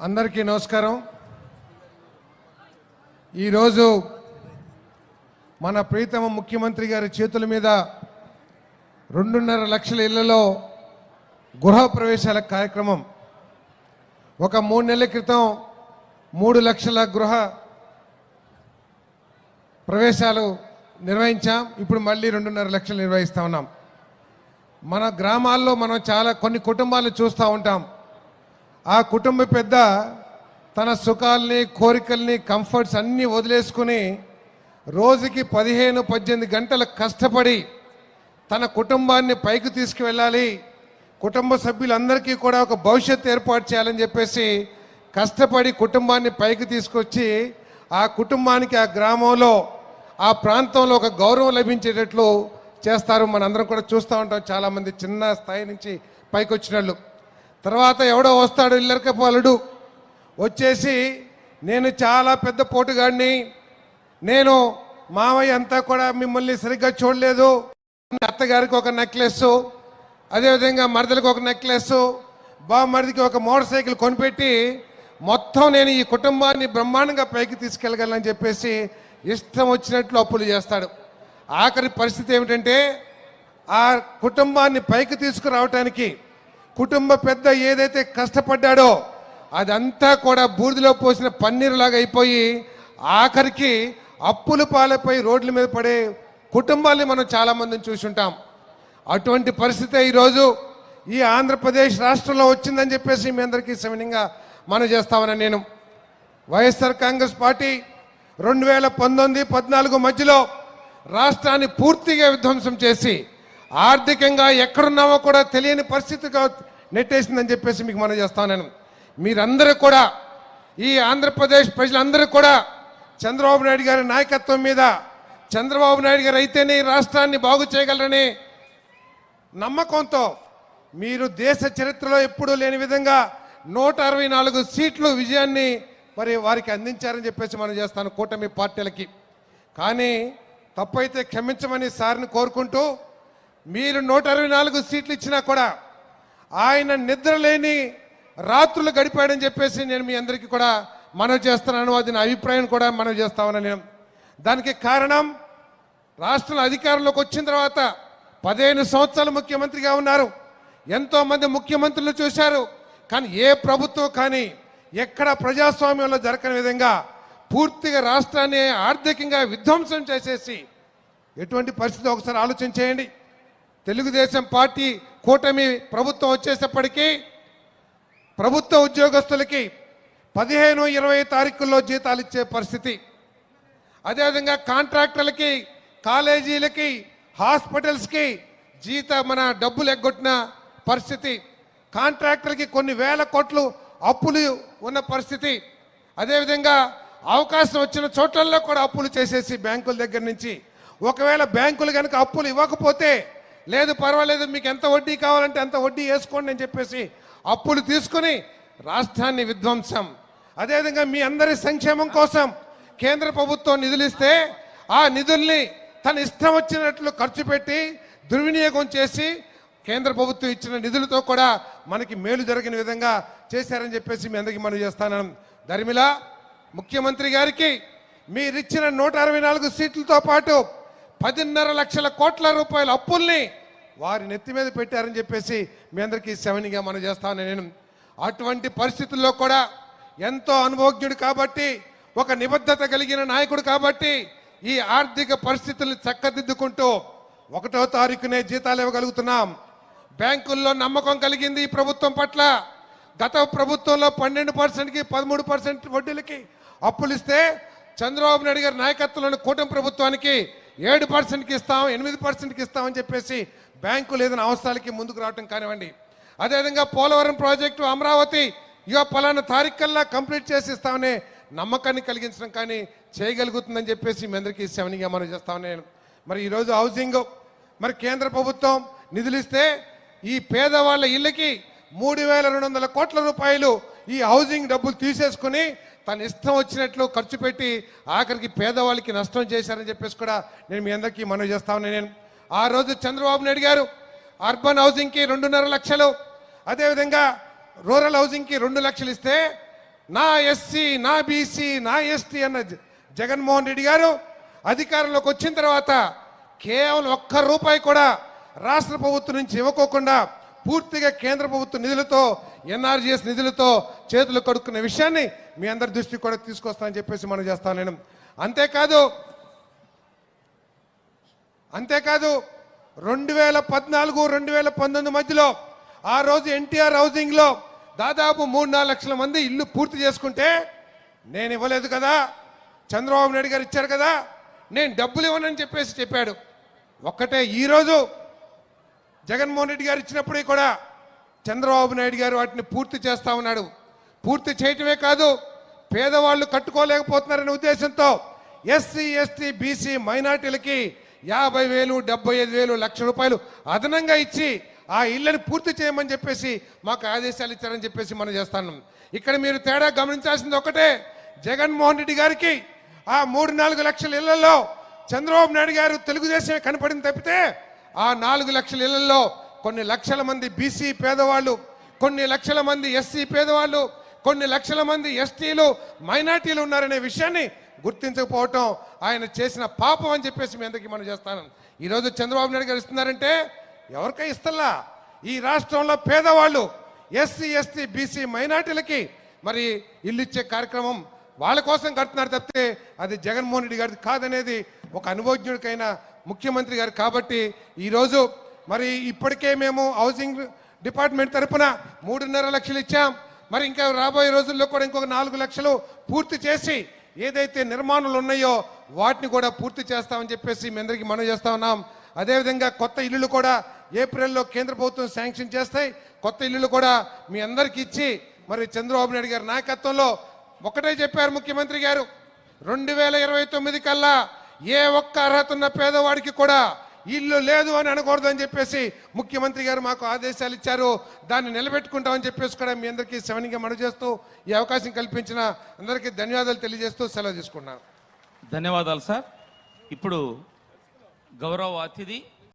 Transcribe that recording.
అందరికీ నమస్కారం. ఈరోజు మన ప్రీతమ ముఖ్యమంత్రి గారి చేతుల మీద 2.5 లక్షల ఇళ్లలో గృహ ప్రవేశాల కార్యక్రమం. ఒక 3 నెలల క్రితం 3 లక్షల గృహ ప్రవేశాలు నిర్వహించాం. ఇప్పుడు మళ్ళీ 2.5 లక్షలు నిర్వహిస్తూ ఉన్నాం. మన గ్రామాల్లో మనం కొన్ని కుటుంబాలు చూస్తూ ఉంటాం. ఆ కుటుంబ పెద్ద తన సుఖాలని, కోరికల్ని, కంఫర్ట్స్ అన్నీ వదిలేసుకుని రోజుకి 15-18 గంటలు కష్టపడి తన కుటుంబాన్ని పైకి తీసుకువెళ్ళాలి, కుటుంబ సభ్యులందరికీ కూడా ఒక భవిష్యత్తు ఏర్పాటు చేయాలని చెప్పేసి కష్టపడి కుటుంబాన్ని పైకి తీసుకొచ్చి ఆ కుటుంబానికి, ఆ గ్రామంలో, ఆ ప్రాంతంలో ఒక గౌరవం లభించేటట్లు చేస్తారు. మనందరం కూడా చూస్తూ ఉంటాం. చాలామంది చిన్న స్థాయి నుంచి పైకి వచ్చినట్లు. తర్వాత ఎవడో వస్తాడు, ఇల్లరికపాలుడు వచ్చేసి, నేను చాలా పెద్ద పోటుగాడిని, నేను మావయ్య అంతా కూడా మిమ్మల్ని సరిగ్గా చూడలేదు, అత్తగారికి ఒక నెక్లెస్, అదేవిధంగా మరదలకు ఒక నెక్లెస్, బామరిదికి ఒక మోటార్ సైకిల్ కొనిపెట్టి మొత్తం నేను ఈ కుటుంబాన్ని బ్రహ్మాండంగా పైకి తీసుకెళ్ళగలనని చెప్పేసి ఇష్టం వచ్చినట్లు అప్పులు చేస్తాడు. ఆఖరి పరిస్థితి ఏమిటంటే ఆ కుటుంబాన్ని పైకి తీసుకురావటానికి కుటుంబ పెద్ద ఏదైతే కష్టపడ్డాడో అదంతా కూడా బూడిదలో పోసిన పన్నీరులాగా అయిపోయి ఆఖరికి అప్పులు పాలైపోయి రోడ్ల మీద పడే కుటుంబాల్ని మనం చాలామందిని చూసుంటాం. అటువంటి పరిస్థితి ఈరోజు ఈ ఆంధ్రప్రదేశ్ రాష్ట్రంలో వచ్చిందని చెప్పేసి మీ అందరికీ సవినయంగా మనం చేస్తామని నేను. వైఎస్ఆర్ కాంగ్రెస్ పార్టీ 2019-14 మధ్యలో రాష్ట్రాన్ని పూర్తిగా విధ్వంసం చేసి ఆర్థికంగా ఎక్కడున్నామో కూడా తెలియని పరిస్థితిగా నెట్టేసిందని చెప్పేసి మీకు మనం చేస్తాను నేను. మీరందరూ కూడా, ఈ ఆంధ్రప్రదేశ్ ప్రజలందరూ కూడా చంద్రబాబు నాయుడు గారి నాయకత్వం మీద, చంద్రబాబు నాయుడు గారు అయితేనే ఈ రాష్ట్రాన్ని బాగు చేయగలరనే నమ్మకంతో మీరు దేశ చరిత్రలో ఎప్పుడూ లేని విధంగా 164 సీట్లు విజయాన్ని మరి వారికి అందించారని చెప్పేసి మనం చేస్తాను కూటమి పార్టీలకి. కానీ తప్పైతే క్షమించమని సార్ని కోరుకుంటూ, మీరు 164 సీట్లు ఇచ్చినా కూడా ఆయన నిద్రలేని రాత్రులు గడిపాడని చెప్పేసి నేను మీ అందరికీ కూడా మనవి చేస్తున్నాను. అది నా అభిప్రాయం కూడా మనవి చేస్తామని నేను. దానికి కారణం, రాష్ట్రంలో అధికారంలోకి వచ్చిన తర్వాత 15 సంవత్సరాలు ముఖ్యమంత్రిగా ఉన్నారు. ఎంతోమంది ముఖ్యమంత్రులు చూశారు. కానీ ఏ ప్రభుత్వం కానీ ఎక్కడ ప్రజాస్వామ్యంలో జరగని విధంగా పూర్తిగా రాష్ట్రాన్ని ఆర్థికంగా విధ్వంసం చేసేసి ఎటువంటి పరిస్థితి ఒకసారి ఆలోచన చేయండి. తెలుగుదేశం పార్టీ కూటమి ప్రభుత్వం వచ్చేటప్పటికీ ప్రభుత్వ ఉద్యోగస్తులకి 15-20 తారీఖుల్లో జీతాలు ఇచ్చే పరిస్థితి, అదేవిధంగా కాంట్రాక్టర్లకి, కాలేజీలకి, హాస్పిటల్స్కి మన డబ్బులు ఎగ్గొట్టిన పరిస్థితి, కాంట్రాక్టర్లకి కొన్ని వేల కోట్లు అప్పులు ఉన్న పరిస్థితి, అదేవిధంగా అవకాశం వచ్చిన చోట్లలో కూడా అప్పులు చేసేసి బ్యాంకుల దగ్గర నుంచి, ఒకవేళ బ్యాంకులు కనుక అప్పులు ఇవ్వకపోతే లేదు పర్వాలేదు, మీకు ఎంత వడ్డీ కావాలంటే అంత వడ్డీ వేసుకోండి అని చెప్పేసి అప్పులు తీసుకుని రాష్ట్రాన్ని విధ్వంసం. అదేవిధంగా మీ అందరి సంక్షేమం కోసం కేంద్ర ప్రభుత్వం నిధులు ఇస్తే ఆ నిధుల్ని తన ఇష్టం వచ్చినట్లు ఖర్చు పెట్టి దుర్వినియోగం చేసి కేంద్ర ప్రభుత్వం ఇచ్చిన నిధులతో కూడా మనకి మేలు జరిగిన విధంగా చేశారని చెప్పేసి మీ అందరికీ మనం చేస్తాను. ధర్మిలా ముఖ్యమంత్రి గారికి మీరిచ్చిన 164 సీట్లతో పాటు 10.5 లక్షల కోట్ల రూపాయల అప్పుల్ని వారి నెత్తి మీద పెట్టారని చెప్పేసి మీ అందరికీ సెవెన్గా మనం చేస్తాను నేను. అటువంటి పరిస్థితుల్లో కూడా ఎంతో అనుభవజ్ఞుడు కాబట్టి, ఒక నిబద్ధత కలిగిన నాయకుడు కాబట్టి ఈ ఆర్థిక పరిస్థితుల్ని చక్కదిద్దుకుంటూ 1వ తారీఖునే జీతాలు ఇవ్వగలుగుతున్నాం. బ్యాంకుల్లో నమ్మకం కలిగింది ఈ ప్రభుత్వం పట్ల. గత ప్రభుత్వంలో 12%కి 13% వడ్డీలకి అప్పులు ఇస్తే చంద్రబాబు నాయుడు గారి నాయకత్వంలోని కూటమి ప్రభుత్వానికి 7%కి ఇస్తాం, 8%కి ఇస్తామని చెప్పేసి బ్యాంకులు ఏదైనా అవసరాలకి ముందుకు రావటం కానివ్వండి. అదేవిధంగా పోలవరం ప్రాజెక్టు, అమరావతి పలానా తారీఖుల్లా కంప్లీట్ చేసి ఇస్తామనే నమ్మకాన్ని కలిగించడం కానీ చేయగలుగుతుందని చెప్పేసి మీ అందరికీ సెవెన్గా మనం చేస్తామని నేను. మరి ఈరోజు హౌసింగ్ మరి కేంద్ర ప్రభుత్వం నిధులు ఇస్తే ఈ పేదవాళ్ళ ఇళ్ళకి 3,200 కోట్ల రూపాయలు ఈ హౌసింగ్ డబ్బులు తీసేసుకుని తన ఇష్టం వచ్చినట్లు ఖర్చు పెట్టి ఆఖరికి పేదవాళ్ళకి నష్టం చేశారని చెప్పేసి కూడా నేను మీ అందరికీ మనవి చేస్తామని నేను. ఆ రోజు చంద్రబాబు నాయుడు గారు అర్బన్ హౌసింగ్కి 2.5 లక్షలు, అదేవిధంగా రూరల్ హౌసింగ్కి 2 లక్షలు ఇస్తే నా ఎస్సీ, నా బీసీ, నా ఎస్టీ అన్న జగన్మోహన్ రెడ్డి గారు అధికారంలోకి వచ్చిన తర్వాత కేవలం ఒక్క రూపాయి కూడా రాష్ట్ర ప్రభుత్వం నుంచి ఇవ్వకోకుండా పూర్తిగా కేంద్ర ప్రభుత్వ నిధులతో, ఎన్ఆర్జీఎస్ నిధులతో చేతులు కడుక్కున్న విషయాన్ని మీ అందరి దృష్టికి కూడా తీసుకొస్తానని చెప్పేసి మనం చేస్తాను నేను. అంతేకాదు 2014, 2019 మధ్యలో ఆ రోజు ఎన్టీఆర్ హౌసింగ్ లో దాదాపు 3-4 లక్షల మంది ఇల్లు పూర్తి చేసుకుంటే నేను ఇవ్వలేదు కదా, చంద్రబాబు నాయుడు గారు ఇచ్చారు కదా, నేను డబ్బులు ఇవ్వనని చెప్పేసి చెప్పాడు. ఒక్కటే ఈరోజు జగన్మోహన్ రెడ్డి గారు ఇచ్చినప్పుడు కూడా చంద్రబాబు నాయుడు గారు వాటిని పూర్తి చేస్తా ఉన్నాడు. పూర్తి చేయటమే కాదు, పేదవాళ్ళు కట్టుకోలేకపోతున్నారనే ఉద్దేశంతో ఎస్సీ, ఎస్టీ, బీసీ మైనార్టీలకి 50,000, 75,000, ₹1,00,000 అదనంగా ఇచ్చి ఆ ఇళ్ళని పూర్తి చేయమని చెప్పేసి మాకు ఆదేశాలు ఇచ్చారని చెప్పేసి మనం చేస్తాను. ఇక్కడ మీరు తేడా గమనించాల్సింది ఒకటే, జగన్మోహన్ రెడ్డి గారికి ఆ 3-4 లక్షల ఇళ్లలో చంద్రబాబు నాయుడు గారు తెలుగుదేశమే కనపడింది తప్పితే ఆ 4 లక్షల ఇళ్లలో కొన్ని లక్షల మంది బీసీ పేదవాళ్ళు, కొన్ని లక్షల మంది ఎస్సీ పేదవాళ్ళు, కొన్ని లక్షల మంది ఎస్టీలు, మైనార్టీలు ఉన్నారనే విషయాన్ని గుర్తించకపోవటం ఆయన చేసిన పాపం అని చెప్పేసి మీ అందరికీ మనం చేస్తాను. ఈరోజు చంద్రబాబు నాయుడు గారు ఇస్తున్నారంటే ఎవరికై ఇస్తల్లా, ఈ రాష్ట్రంలో పేదవాళ్ళు ఎస్సీ, ఎస్టీ, బీసీ మైనార్టీలకి మరి ఇల్లు ఇచ్చే కార్యక్రమం వాళ్ళ కోసం కడుతున్నారు తప్పితే అది జగన్మోహన్ రెడ్డి గారిది కాదనేది ఒక అనుభవజ్ఞుడికైన ముఖ్యమంత్రి గారు. కాబట్టి ఈరోజు మరి ఇప్పటికే మేము హౌసింగ్ డిపార్ట్మెంట్ తరఫున 3.5 లక్షలు ఇచ్చాం. మరి ఇంకా రాబోయే రోజుల్లో కూడా ఇంకొక 4 లక్షలు పూర్తి చేసి ఏదైతే నిర్మాణాలు ఉన్నాయో వాటిని కూడా పూర్తి చేస్తామని చెప్పేసి మీ అందరికీ మనం చేస్తా ఉన్నాం. అదేవిధంగా కొత్త ఇల్లులు కూడా ఏప్రిల్లో కేంద్ర ప్రభుత్వం శాంక్షన్ చేస్తాయి. కొత్త ఇల్లులు కూడా మీ అందరికీ ఇచ్చి మరి చంద్రబాబు నాయుడు గారి నాయకత్వంలో ఒకటే చెప్పారు ముఖ్యమంత్రి గారు, 2029 కల్లా ఏ ఒక్క అర్హత ఉన్న పేదవాడికి కూడా ఇల్లు లేదు అని అనకూడదని చెప్పేసి ముఖ్యమంత్రి గారు మాకు ఆదేశాలు ఇచ్చారు. దాన్ని నిలబెట్టుకుంటామని చెప్పేసి కూడా మీ అందరికీ సవినీయంగా మనవి చేస్తూ ఈ అవకాశం కల్పించిన అందరికీ ధన్యవాదాలు తెలియజేస్తూ సెలవు తీసుకున్నాను. ధన్యవాదాలు సార్. ఇప్పుడు గౌరవ అతిథి